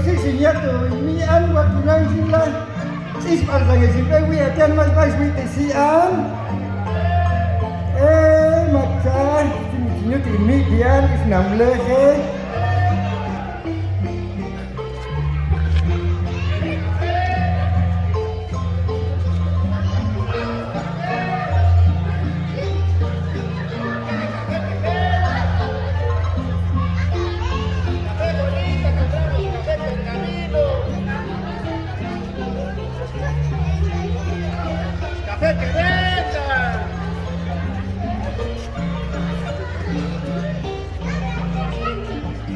sí, señor, mi algo aquí no hay sin la. Es para que siempre voy a tener más muy sí, machan, señor, que mi bien es namleje.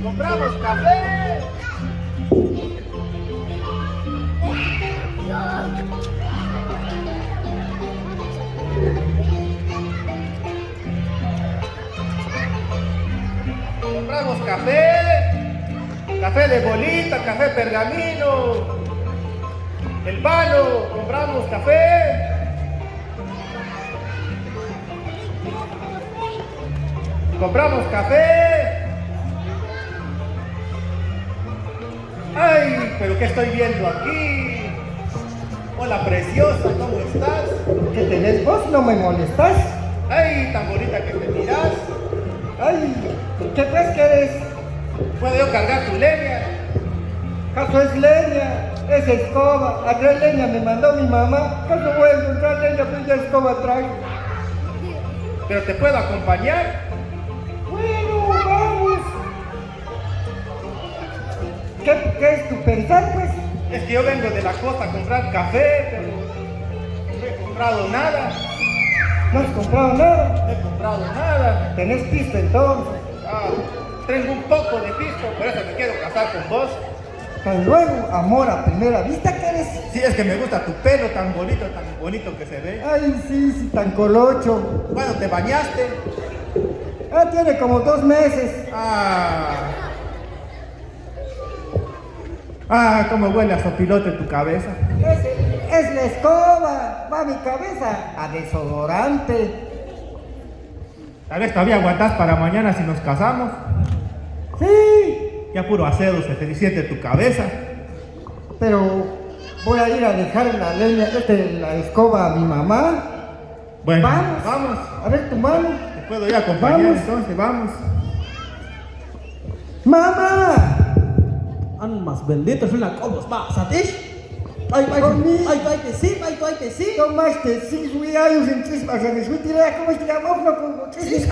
¡Compramos café! Compramos café de bolita, café pergamino, el pano, compramos café. Compramos café. Ay, pero ¿qué estoy viendo aquí? Hola, preciosa, ¿cómo estás? ¿Qué tenés vos? ¿No me molestas? Ay, tan bonita que me miras. Ay, ¿qué crees que eres? ¿Puedo yo cargar tu leña? ¿Caso es leña? Es escoba. A traer leña me mandó mi mamá. ¿Caso voy a encontrar leña? Pues ya escoba trae. ¿Pero te puedo acompañar? Bueno, vamos. ¿Qué es tu pensar, pues? Es que yo vengo de la costa a comprar café, pero no he comprado nada. ¿No has comprado nada? No he comprado nada. ¿Tenés pisto entonces? Ah, tengo un poco de pisto, por eso me quiero casar con vos. Tan luego, amor a primera vista que eres. Sí, es que me gusta tu pelo tan bonito que se ve. Ay, sí, tan colocho. ¿Cuándo te bañaste? Tiene como 2 meses. Cómo huele a sopilote tu cabeza. Es la escoba. Va mi cabeza a desodorante. Tal vez todavía aguantás para mañana si nos casamos. Sí. Ya puro acedo se te siente tu cabeza. Pero voy a ir a dejar la leña, la escoba a mi mamá. Bueno, vamos. A ver tu mano. Te puedo ir a acompañar, Vamos. entonces, vamos. ¡Mamá! Almas benditas, una cobos, va, ¿sabes? Ay, que sí. Tomaste 6 años en chispas, a mi suitira, ¿cómo es que llamamos? Como Sí,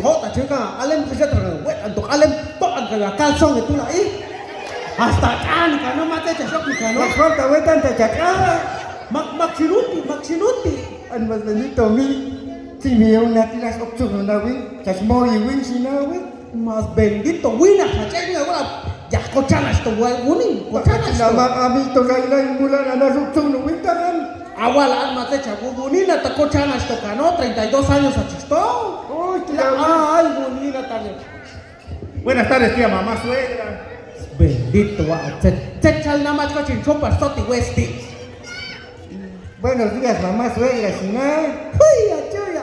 jota, chica, alem, que se trae, wetan, alem, tocan que la calzón de tu ahí. Hasta canica, no mate, chachoquica, ¿no? No falta, güey, tanta chacada. Maxinuti. Almas bendito mi. Si me una tiras opción na win, chasmori win si na win. Más bendito, wina, chachai, ahora, ya cochana esto, güey, wini, cochana esto. Nama amito gaila y mulana na opción no win tagan. Aguala, alma techa, bunina, ta cochana esto, cano, 32 años achistó. Uy, Ay, bunina también. Buenas tardes, tía mamá suegra. Bendito, chechal nada más coche en chopa, soti, westi. Buenos días, mamá suegra, si na. Uy, achuya.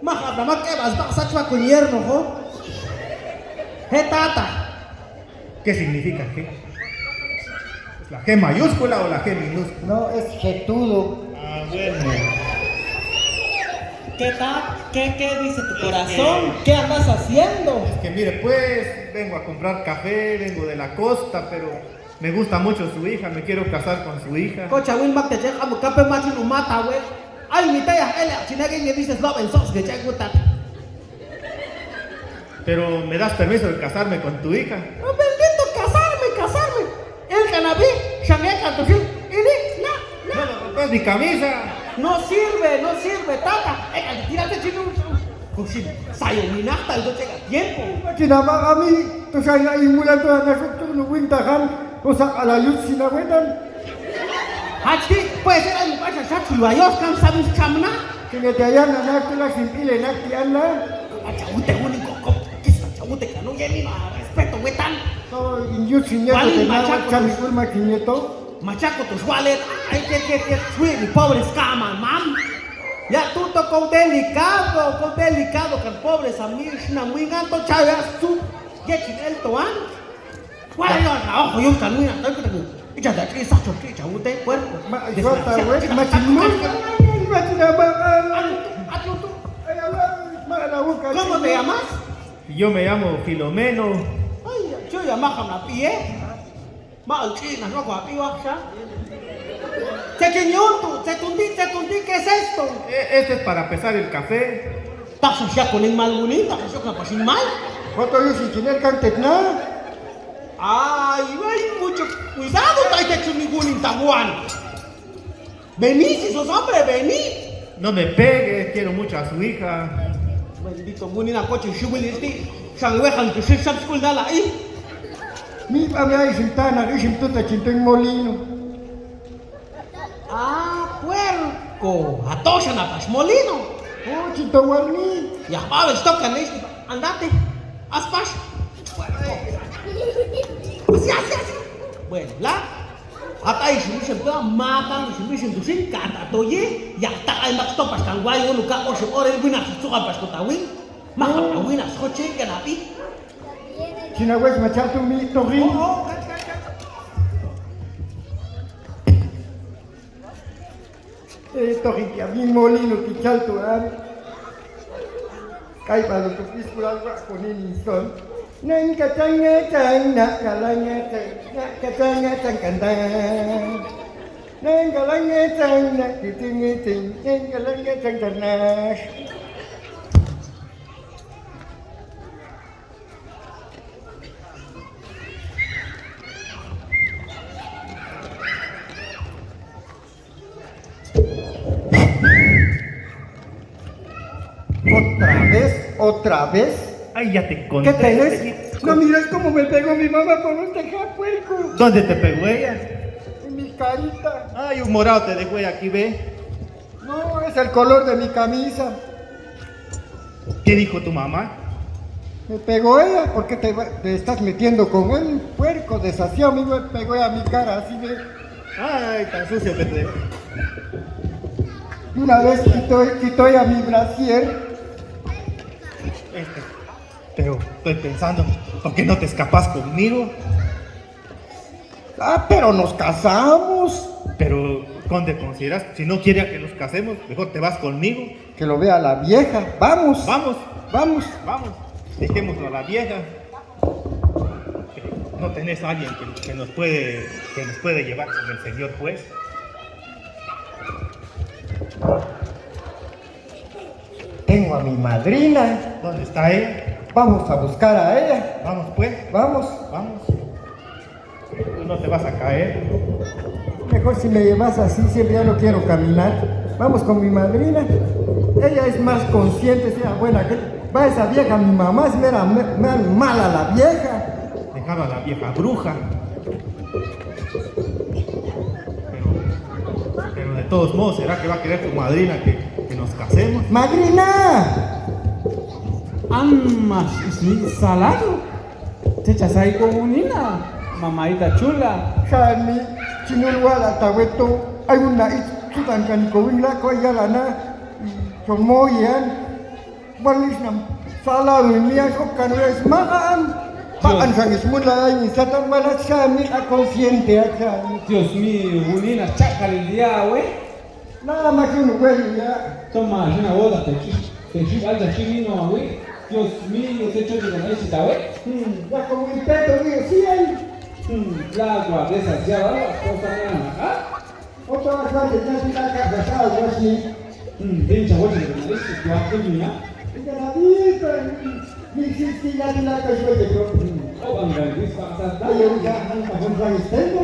Maja, nada más que vas a chua con yerno, jo. Tata. ¿Qué significa G? ¿Es la G mayúscula o la G minúscula? No, es jetudo. Bueno. ¿Qué tal? ¿Qué dice tu corazón? ¿Qué andas haciendo? Es que mire, pues, vengo a comprar café, vengo de la costa, pero me gusta mucho su hija, me quiero casar con su hija. Cocha, win back te checa, mu cape machi no mata, güey. Ay, mi tía, él, chinaga y le dices love and sauce, que checa, gusta. Pero ¿me das permiso de casarme con tu hija? Oh, bendito, casarme. El canabí, chameca, tu film. No. No, no es mi camisa. No sirve, tata. Tírate, chino. Cuchín, sayoninaja, el doche a tiempo. Chinama a mí, tú sabes, hay mulando a nosotros no win tagan, o sea, a la luz si la wetan. Hachi, puede ser algo para chachu, lo ayos, can sabes chamna. Que me te hayan ganado la sin pile, na que anda. Achagute, único, ¿qué es achagute, cano? Ya ni respeto, wetan. No, indio sin nieto, Vale, que nada, machaco, chami pues. culma que nieto. Machaco tus wallet, ay, que, sweet, mi pobre escama, mam. Ya tú tocó delicado, que pobres amigos, na muy ganto, chavas, tú, ya chinel toan. ¿Cuál es el trabajo? Yo también estoy con tu. Echa de aquí, sacho, echa usted, puerco. Suelta, güey, machinón. ¿Cómo te llamas? Yo me llamo Filomeno. Ay, yo llamaba a la pie. Mal china, no guapio, ¿ya? Se tundi, ¿qué es esto? Este es para pesar el café. ¿Estás ya con el mal bonito? ¿Eso que pasa mal? ¿Cuánto yo sin tener cantecna? Ay, mucho cuidado, no te hecho ningún intaguán. Vení, si sos hombre, vení. No me pegues, quiero mucho a su hija. Bendito, bonina coche, shubiliti. Sangwejan, que se sabe escuchar ahí. Mi mamá es sentana, rishim tuta chinten molino. Ah, puerco. A todos en la molino. Oh, chinto walmi. Ya, vamos, tocan esto. Andate. Haz pas. Así. Bueno, la. Hasta ahí se me siento makan, se me siento sin kata toye. Ya tak ay makstopas kang wayo luka o se ore wina suka pas kotawin. Maka wina skoche kanapi. China wes machatu mi torin. Torin que mi molino que chalto Kai balu tu piskulan wa konin son. Neng kacangnya cang nak kalangnya cang kandang. Neng kalangnya cang nak ting, neng kalangnya cang ternas. ¿Otra vez? Ay, ya te conté. ¿Qué tenés? No miras cómo me pegó mi mamá por un tejapuerco. ¿Dónde te pegó ella? En mi carita. Ay, un morado te dejó ella aquí, ve. No, es el color de mi camisa. ¿Qué dijo tu mamá? Me pegó ella porque te estás metiendo con un puerco desasiado. Me pegó ella a mi cara, así ve. Ay, tan sucio que te... Una vez quitó ella mi brasier. Pero estoy pensando, ¿por qué no te escapas conmigo? Ah, pero nos casamos. Pero, Conde, consideras, si no quiere que nos casemos, mejor te vas conmigo. Que lo vea la vieja. Vamos. Vamos. Dejémoslo a la vieja. ¿No tenés a alguien que nos puede llevar con el señor juez? Tengo a mi madrina. ¿Dónde está ella? Vamos a buscar a ella. Vamos pues. Vamos. Tú no te vas a caer. Mejor si me llevas así, siempre ya no quiero caminar. Vamos con mi madrina. Ella es más consciente, sea buena. Va esa vieja, mi mamá, si era mala la vieja. Dejaba a la vieja bruja. Pero de todos modos, ¿será que va a querer tu madrina que nos casemos? ¡Madrina! Amas ismi salado. Checha sai comunina. Mamaita chula. Jani, chinulwala taweto. Hay una chutan kan kowingla ko yalana. Somoyan. Walisnam salado niya ko kanres maan. Paan sang ismula ay satan wala sami a consciente acá. Dios mío, unina chacal el día, güey. Nada más que un güey ya. Toma, una boda, te alza chivino, güey. Dios mío, te echo de la visita, güey. Ya como un peto, digo, sí hay. La guardesa, ya va, cosa nada, Otra vez ya se está casado, yo así. Pincha, güey, de la visita, que va a terminar. Ya la vi, ni si ya ni la que yo llego. Oh, anda, Luis, pasa, Ay, yo ya, con Juan Estendo.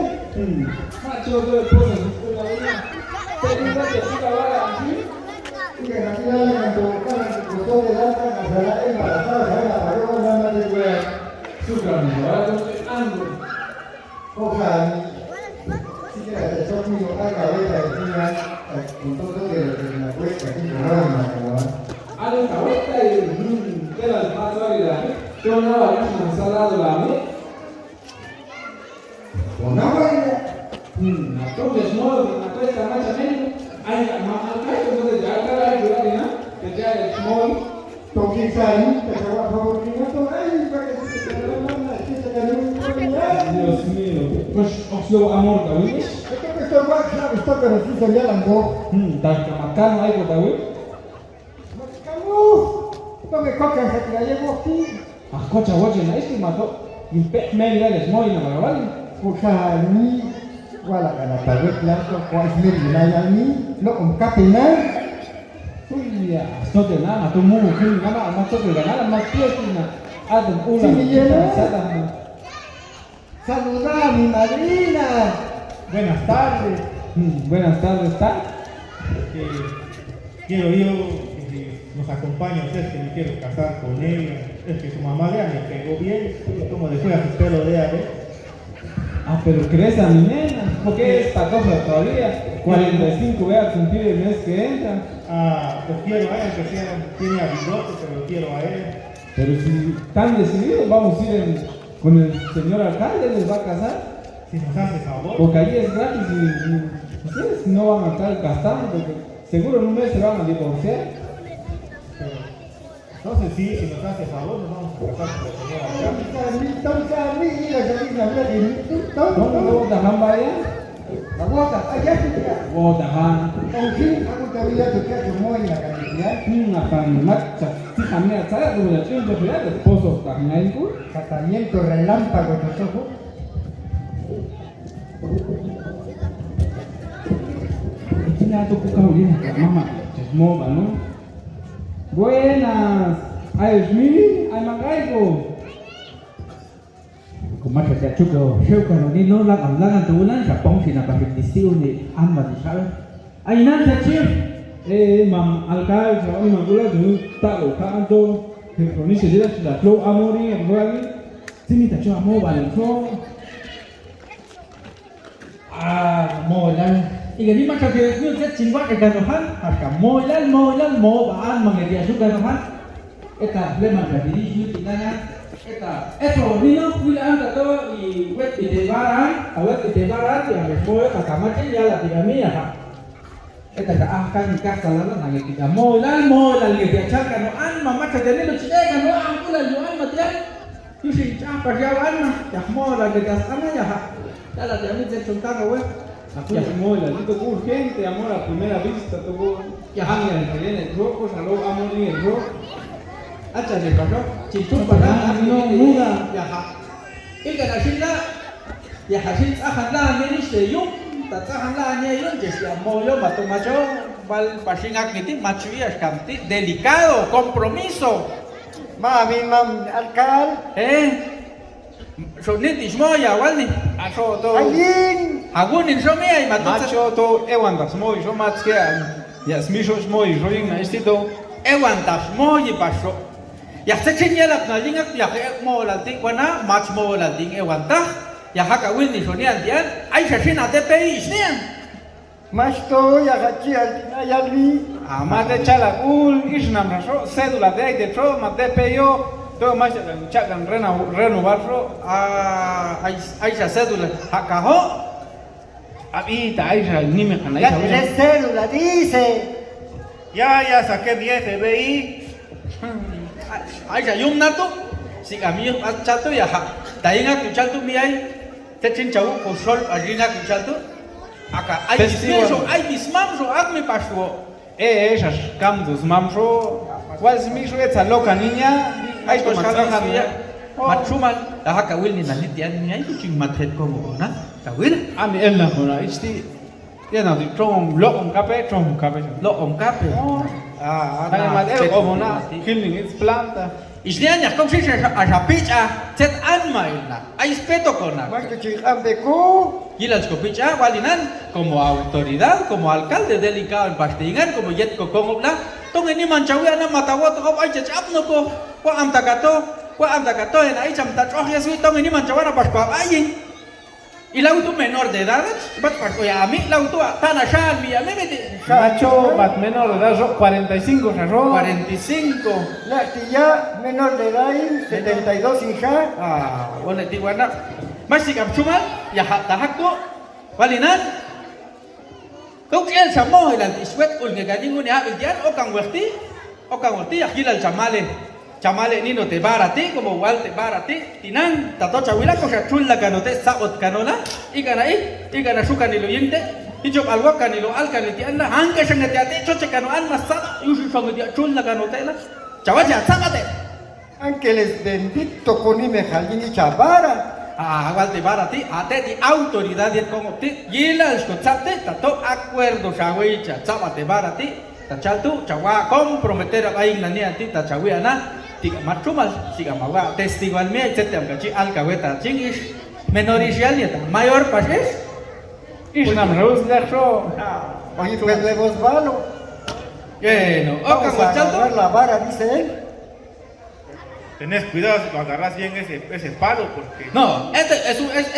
Macho, de cosas, la vida. Te digo que sí, la vara, ¿sí? Y que la tía le convocaron, se cruzó de alta, casará embarazada, se la pagó, nada de güey. Sufran, ahora ando. Ojalá, si que la persona mío haga ver encima, con todo de la cuesta, aquí no hay nada. Algo cabeza y queda el paso a la yo no la misma ensalada la mí. Con agua, Entonces no, la cuesta más o menos. Hay entonces ya cada vez que ya el small. toquisa ahí, que se va a favor, que no toma ahí, para que se te la manda, que se te la manda. slow amor tawin. Esto que estoy guay, claro, esto pero sí sería la go. Tak makan ay ko tawin. Kamu, no me cocan que te la llevo aquí. Ako chawache na isti mato. Impe mega les moy na magawal. Usa ni, wala ka na tawit lang ko ko ismir ginaya ni, lo ang kapina. Uy, ya, stote na mato mo kun na ma stote na ma tiyo na. Adam ulan. Sí, Miguel. Sada. Saludar a mi madrina. Buenas tardes. Buenas tardes, ¿está? Quiero yo que nos acompañe a usted, que me quiero casar con ella. Es que su mamá ya me pegó bien, como después a su pelo de ave. Ah, pero crees a mi nena, porque esta cosa todavía 45 voy a cumplir el mes que entra. Ah, pues quiero a ella, que tiene a bigote, pero lo quiero a ella. Pero si están decididos, vamos a ir con el señor alcalde, les va a casar. Si nos hace favor. Porque allí es gratis y ustedes no van a estar gastando, porque seguro en un mes se van a divorciar. Entonces sí, si nos hace favor, nos vamos a casar con el señor alcalde. ¿Dónde luego dejan vaya? La guata, allá está. O dejan. Aunque aku tahu ya tu kan semua yang akan dia. Akan macam si kami saya tu boleh cium tu ya, esposo tak ngain tu. Tratamiento relámpago de tus ojos. Tina tu kau dia, mama, cesmo bano. Buenas, ay mi, ay magaigo. Kumaha saja juga, saya kalau ni no lang ang langan tulan sa pong sinapahit ni Siu ni Amma di Sal. Ay nan sa chief. Mam alcalde, sa una magula tu talo kanto, que con ese día la flow amori, amori. Sini tak cuma mau balik so. Molan. Iga ni macam dia ni saya cingwa ke kanohan, harga molan mo baan mengedia juga kanohan. Eta lemah dari diri kita. Esto vino anda todo y wet de baran, a wet de baran yang semua kacamata ya la tiramia ha. Esta akan casa la nang kita molan li dia cakap no an mama kadene lo chega no an kula yo an matian. Tu si chapa ya an ma ya molan de gas ana ya ha. Ya la tiramia se chonta no we. Aku semua lah, itu urgente, amor a primera vista, tuvo ya hanya que viene rojo, saló amor ni el rojo. Acha de pasó, chitu para no muda ya ha. Ika na sila ya hasil akan la ni se yum, tatahan la ni yum que se amoyo matumacho val pasingak niti machuya skamti delicado, compromiso. Mami mam alkal. So niti smoya walni. Aso to, Ayin. Agunin so mi ay matumacho. macho to, ewan das moi, so mats que ya smisho moi, so ing na istito. Ewan tas moyi pasó. Ya se chinyalap na lingak ya ke mo la ting wana match mo la ting ewan ta. Ya haka wil ni sonian dian ay sa sina DPI isnian. Mas to ya gachi altina yalvi. Amate chala ul, isnam raso, cédula de ahí de tro, mate peyo, todo más chacan renovar ro. Ay sa cédula haka ho. Abita, ahí sa ni me cana, Ya tienes cédula, dice. Ya saqué mi FBI. Ay sa yung nato. Si kami yung chato ya ha. Tayo nga kung chato mi ay. Tetsin chau ko sol ajina kung chato. Aka ay bismeso ay bismam so agme paswo. Esas camdos mamso, cuál es mi esa loca niña, ahí Ay to to matrajan ya. Matsuman haka wil ni nalit yan mi ay kuching matret ko mo na. Tawil. Ami elna hona, isti, ya no di trom lo kape. Lo om kape. Ay madero como na, killing its planta. Isnian ya kung siya sa picha set anma na. Ay speto ko na. Mas que ambe ko. Gilans ko picha walinan como autoridad, como alcalde delicado en Pastingan, como jet ko kongop na. Tong ini manchawi ana matawa to ay chachap no ko. Ko am takato en ay cham ta choh yaswi tong ini manchawa na paspa ayin. Ilau tu menor de edad, bat paspo ya ami lau tu tana shan mi ami me Macho, bat menor de edad, 45 ya 45. La tía menor de edad, 72 hija. Wala ti wana. Masih kam cuman ya tahak tu walinan. Kau kian sama hilang iswet ul ngegani nguni ha bidian okang wakti ya hilal chamale. chamale ni no te barati como igual te barati tinan tato chawila cosa chula canote saot canola y gana suka ni lo yente y yo algo canilo al canitiana hanke sangate ate choche cano al masada yushi sangate chula canote la chawaja sábate Ángeles bendito con y y chavara. igual te barati ate di autoridad y como te yela escuchate tato acuerdo chawicha sábate barati tachaltu chawa comprometer a ir la niña tita chawiana tiga machumal siga mawa testigo al mía etcétera gachi al kaweta chingish menoricial y mayor pases isnam rus lerso Oye, pues de vos valo. bueno Vamos a agarrar chaltu la vara, dice él. Tenés cuidado si lo agarras bien ese palo porque... no este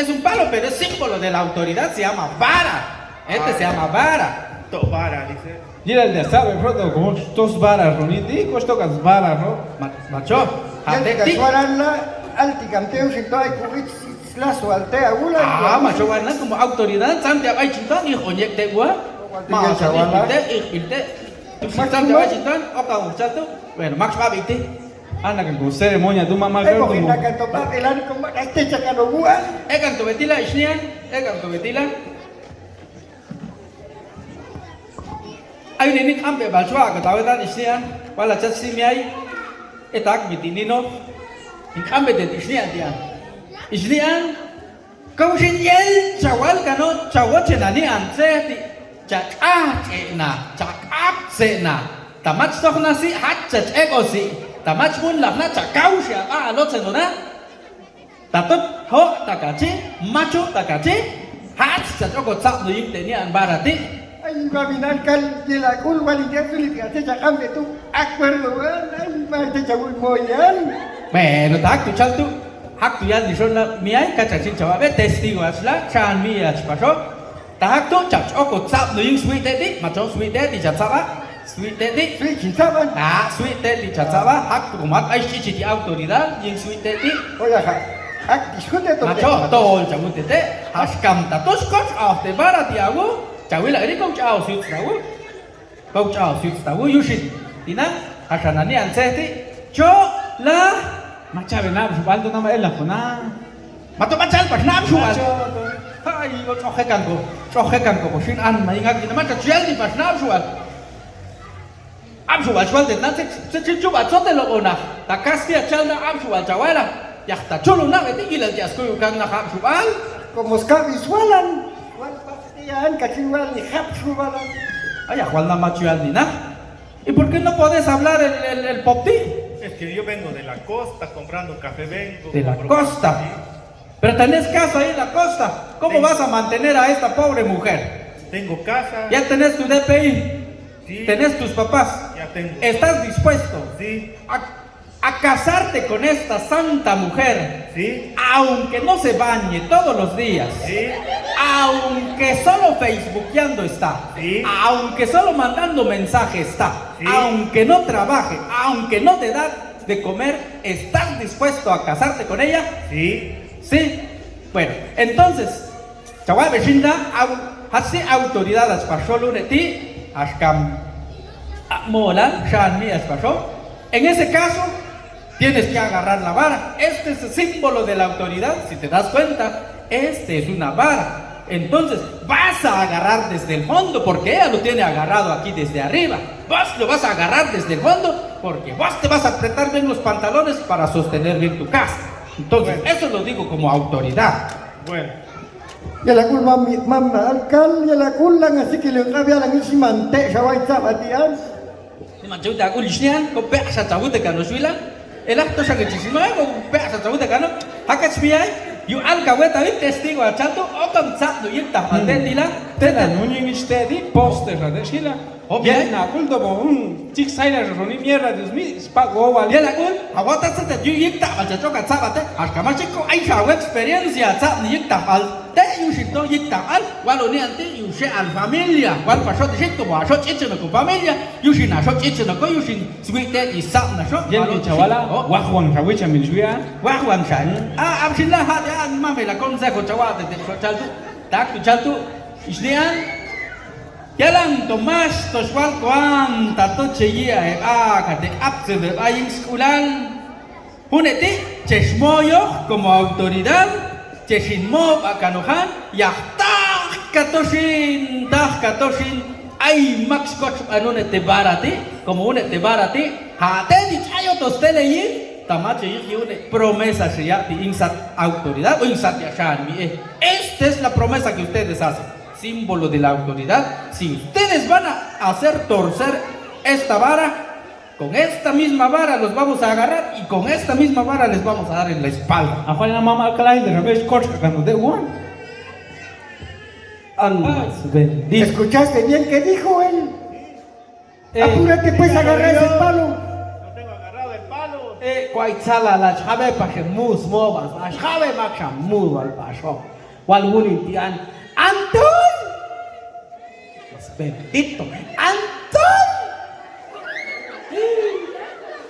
es un palo pero es símbolo de la autoridad se llama vara se llama vara Tobara, dice. Mira el de sabe, pronto, como tos varas, Roniti, tocas varas, ¿no? macho Ante casuaran la alticanteo si todo hay cubits la sualtea gula. macho bueno como autoridad sante ay chintan y oñek te gua Ma, chavala. bueno max va vite Anda, que con ceremonia, tu mamá, Ay, creo porque como... la que topa el arco, este chacano gua. ekan to betila isnian ekan to betila ay ninik ampe balchwa ka tawetan isnian wala chat simiai etak mitinino in ampe de isnian kau sin yel chawal kano chawoche na ni anse chak na chak ap se na tamat stok na si hat chat egosi tamat mun la na chakau sha lo tsenona tatot ho takachi macho takachi hat chat oko tsap no yim tenian barati Ay, caminar cal de la curva y ya se le hace chacam de tu acuerdo, ay, va te chabu moyan. bueno tak tu chal tu hak tu yan dison la miai ka chachin chawa be testigo asla chan mi ach pasho tak tu chach oko tsap no yim sweet daddy macho sweet daddy chat saba sweet daddy Sí, chintaban. sweet daddy chat saba hak tu mat ai chichi di autoridad yin sweet daddy Oiga, discute todo. macho tol chamu tete haskam tatos coach of the barati agu chawila eri coach out suits tawu yushin tina hasanani anseti cho la Machabe, nada, su baldo, nada más, es la fona. mato machal pas nam shual ay yo chohekan ko shin an mai ngak ina mata chial di pas nam shual am shual shual de nate se chuba chote lo ona takastia chalna am shual chawala yahta chulu na eti ila di asko kan na ham shual Como ska visualan. Wal pastian, cachigual ni hap subalan. ay ajual na machual ni na y por qué no puedes hablar el popti Es que yo vengo de la costa comprando un café, vengo. de la compro- costa pero tenés casa ahí en la costa cómo Sí. vas a mantener a esta pobre mujer Tengo casa. ya tenés tu DPI Sí. tenés tus papás Ya tengo. ¿estás dispuesto Sí, a casarte con esta santa mujer? sí, Aunque no se bañe todos los días, sí, aunque solo facebookeando está, Sí. aunque solo mandando mensajes está, Sí. aunque no trabaje, aunque no te da de comer, ¿estás dispuesto a casarte con ella? sí. Sí. Bueno, entonces, Chawai Beshinda, hasi autoridad aspasolo de ti, ashkam mola, shan mi aspasó. En ese caso, tienes que agarrar la vara. Este es el símbolo de la autoridad. Si te das cuenta, este es una vara. Entonces, vas a agarrar desde el fondo, porque ella lo tiene agarrado aquí desde arriba. Vos lo vas a agarrar desde el fondo, porque vos te vas a apretar bien los pantalones para sostener bien tu casa. Entonces, eso lo digo como autoridad. Bueno, Ya la culpa mamá alcal, ya la culan, así que le rabia la misma ante, ya va a estar batian. Si manchuta aku lisnian, ko peasa cabut de cano suila. El acto sa que chisimo, ko peasa cabut de cano. Hakas piai, yu al kaweta vi testigo a chato, o kam chat no yita mandela. Tena, no ni stedi, poste, ¿verdad? Shila. Bien. Na culto po, chick saira, roni mierda, Dios mío, spago, vale. Ya la kul, awata sa te yu yita al chato ka sabate, as kamachiko ai sa experiencia chat ni yita al. Te yu shito yita al, walo ni ante yu she al familia. Wal pasó de shito wa shot ichno con familia, yu shin na shot ichno ko yu shin sweet y sap na shot. Ya ni chavala, guajuan, rawicha, milchuya. Wahwan shan. Abshinlah hadi an mame la consejo chawa de chaltu. Tak tu chaltu. Isnian. Yalang Tomas to swal kuan tato cheia kate apse de ayin skulan. Huneti, chesmoyo como autoridad, cheshinmo akanohan, yahtah katoshin, ay max coach anunete barati, como unete barati, hateni chayo tosteleyin, tamache yune promesa shiyati insat autoridad o insat yashan mi. Esta es la promesa que ustedes hacen, símbolo de la autoridad. Si ustedes van a hacer torcer esta vara, con esta misma vara los vamos a agarrar y con esta misma vara les vamos a dar en la espalda. Ahora la mamá Klein de revés corta cuando de one. Almas bendito. ¿Escuchaste bien qué dijo él? Apúrate pues a agarrar ese palo. No tengo agarrado el palo. Quaitzala la chabe pa que mus movas, la chabe maxa muval pasho. Wal tian. Anton. Los bendito. Anton.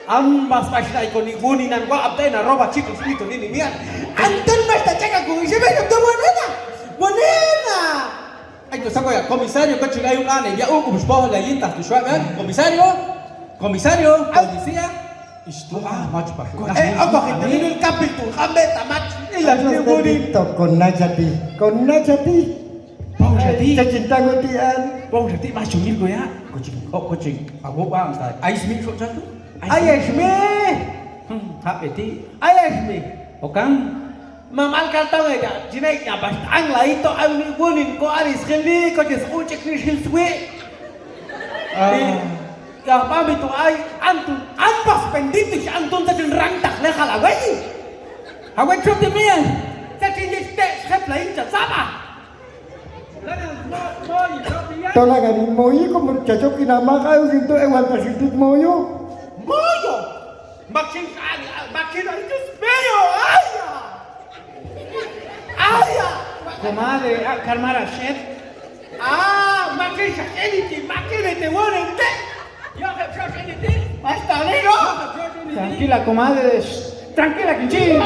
Ambas pashay con ningún nan wa apena roba chicos frito ni mian. Anton me está checa con y se ve no buena. Ay, tú saco ya comisario que chingay un ane ya un buspo la yinta tu shwa comisario, policía. Isto macho pasho. Agua que te el capítulo, jambeta macho. Y la Bonito con Nachati. Paushati, Chachintango tian. paushati macho milgo ya. Coaching, ago ba am ay smi so chato. Ayashme. Hapeti, Ayashme. okan. Mamal kantang ya, jinay ya basta ang laito ang nigunin ko aris khili ko jes uche krishil swe. Ya mami tu ay antun anpas pendito si antun sa din rangtak le khalawai. Hawen chop de mian. Sa tin este khep lain cha sama. Tola ganin moyi ko muchacho kinamakayo dito ewan pasitit moyo. Moyo. Makin ay meyo. Aya. Comadre, calmar a chef. Makin te wonente. Yo que shosheniti. Hasta luego. Tranquila, comadre. Tranquila, Kinchi.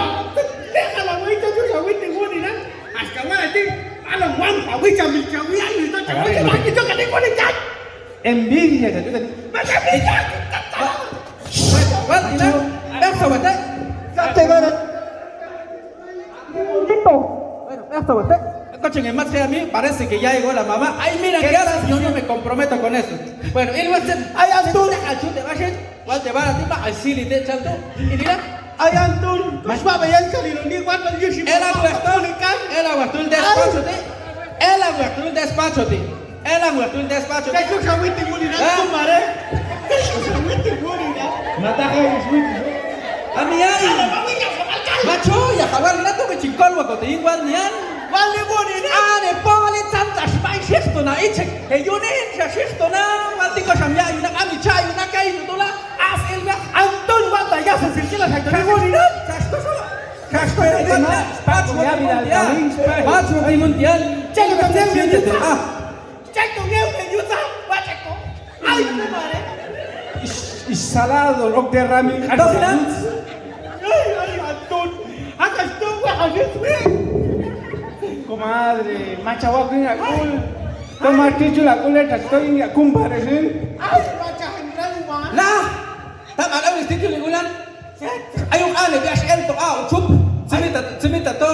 Déjala, güey, tú ya güey te wonina. Hasta ahora ti. Alam wampa, güey, mi chawi, ay, no te voy a dar que toca de wonita. Envidia. Escuchen, en más que a mí parece que ya llegó la mamá. Ay, mira, ¿qué haces? Yo no me comprometo con eso. Bueno, y luego ay, Antun, te vas ¿cuál te va a ti? Ay, sí, le te chanto. Y mira, Ay, Antun, más va a ver el calino, ni guarda el yushi. el aguastul despachote. El aguastul despachote. El aguastul despachote. ¿Qué cosa güey te wonina? Tu madre. ¿Qué cosa güey te wonina? A mi ay. Macho, ya jabar na to que chincol wa kote igual ni an. Vale wonina. Ane pole tanta spice na iche. E yo ne shisto na, maldito shamya una ami chai una kai nutula. As elga Antun, guarda, ya se silsila, se te wonina. Casto era na. Pacho di mundial. Chelo con el Siéntete. Ah. Checo neu de yuta, guacheco. Ay, tu madre. Salado, rock de rami. Ay, Antun. Acá estoy, güey. Comadre, machawa kina kul. Toma tichu la kuleta estoy en la cumbare, ¿sí? Ay, macha, general humano. La. Tama na vestido ligulan. Ayong ane bias elto chup. Semita to.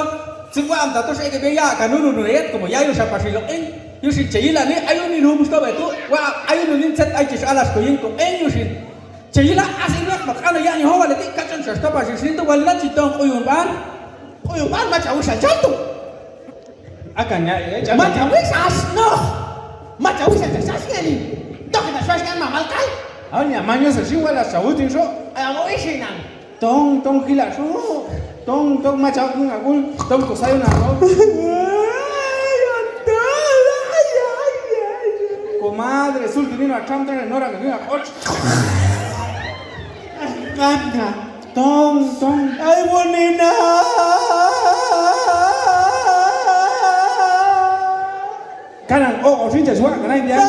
Semua am tato saya ke ya kanunu nuriet como ya yo sa pasilo en. Yo si cheila ni ayo ni rumus to betu. Wa ayo ni set ay chis alas ko yin ko en yo sin. Cheila asin rak mak ano ya ni ho wala ti kacan sa sto pasil sin to wala chitong uyun ban. Uyun ban macha usa chanto. Akan ya, Macha wisas no. Macha wisas sa sini. Toki na swas kan mamal kai. Awalnya manyo sa siwa la saud inso. Ay amo isinan. Tong gila so. Tong machawa kina kul. Tong ko sayo na no. Comadre, sul vino a chantar en hora que vino a coche. Ganda. Tong. Ay, bonina. Kanan, sin te suena, kanan ya.